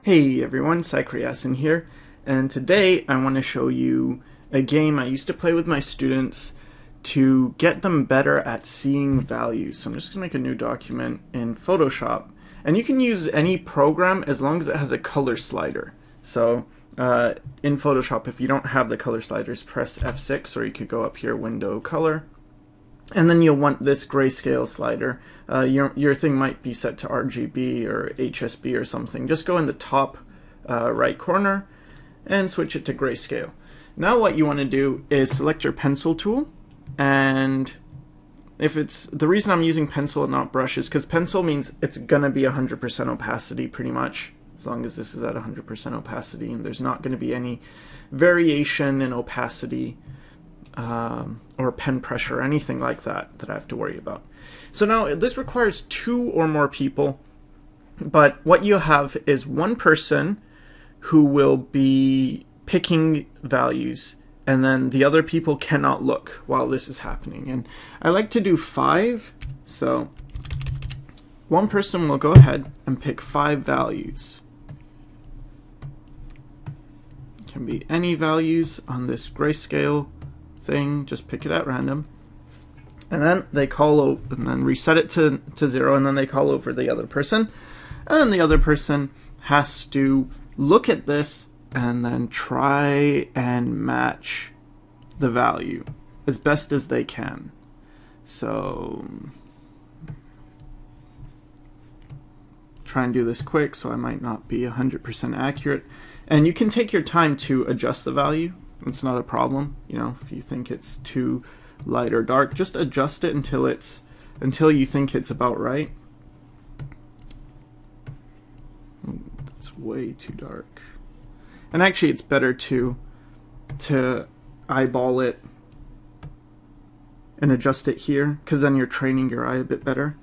Hey everyone, Cypriasin here, and today I want to show you a game I used to play with my students to get them better at seeing values. So I'm just going to make a new document in Photoshop, and you can use any program as long as it has a color slider. So in Photoshop, if you don't have the color sliders, press F6, or you could go up here, Window, Color. And then you'll want this grayscale slider. Your thing might be set to RGB or HSB or something. Just go in the top right corner and switch it to grayscale. Now what you want to do is select your pencil tool, and if it's the reason I'm using pencil and not brush is because pencil means it's gonna be 100% opacity pretty much, as long as this is at 100% opacity, and there's not going to be any variation in opacity or pen pressure or anything like that I have to worry about. So now this requires 2 or more people, but what you have is one person who will be picking values, and then the other people cannot look while this is happening. And I like to do 5, so one person will go ahead and pick 5 values. It can be any values on this grayscale thing, just pick it at random, and then they call over, and then reset it to 0, and then they call over the other person, and then the other person has to look at this and then try and match the value as best as they can. So try and do this quick, so I might not be 100% accurate, and you can take your time to adjust the value. It's not a problem, you know. If you think it's too light or dark, just adjust it until you think it's about right. It's way too dark. And actually, it's better to eyeball it and adjust it here, because then you're training your eye a bit better.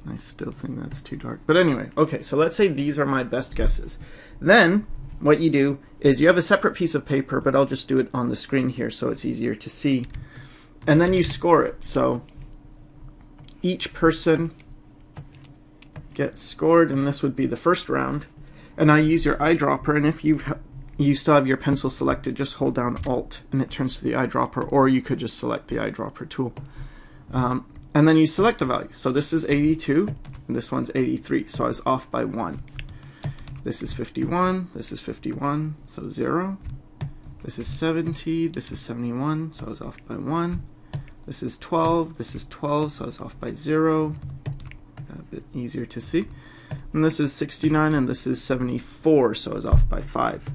I still think that's too dark, but anyway, okay. So let's say these are my best guesses. Then what you do is you have a separate piece of paper, but I'll just do it on the screen here so it's easier to see. And then you score it. So each person gets scored, and this would be the first round. And I use your eyedropper, and if you still have your pencil selected, just hold down Alt and it turns to the eyedropper, or you could just select the eyedropper tool. And then you select the value. So this is 82, and this one's 83, so I was off by 1. This is 51, this is 51, so 0. This is 70, this is 71, so I was off by 1. This is 12, this is 12, so I was off by 0. A bit easier to see. And this is 69, and this is 74, so I was off by 5.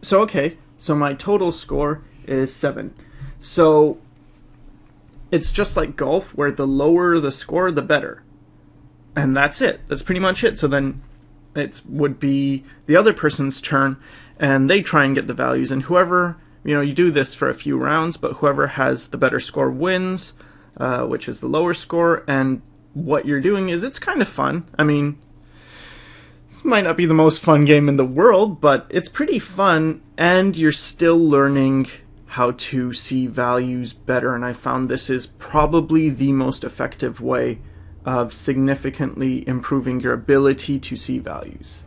So okay, so my total score is 7. So it's just like golf, where the lower the score, the better. And that's it. That's pretty much it. So then it would be the other person's turn, and they try and get the values, and whoever, you do this for a few rounds, but whoever has the better score wins, which is the lower score. And what you're doing is, it's kind of fun. I mean, this might not be the most fun game in the world, but it's pretty fun, and you're still learning how to see values better, and I found this is probably the most effective way of significantly improving your ability to see values.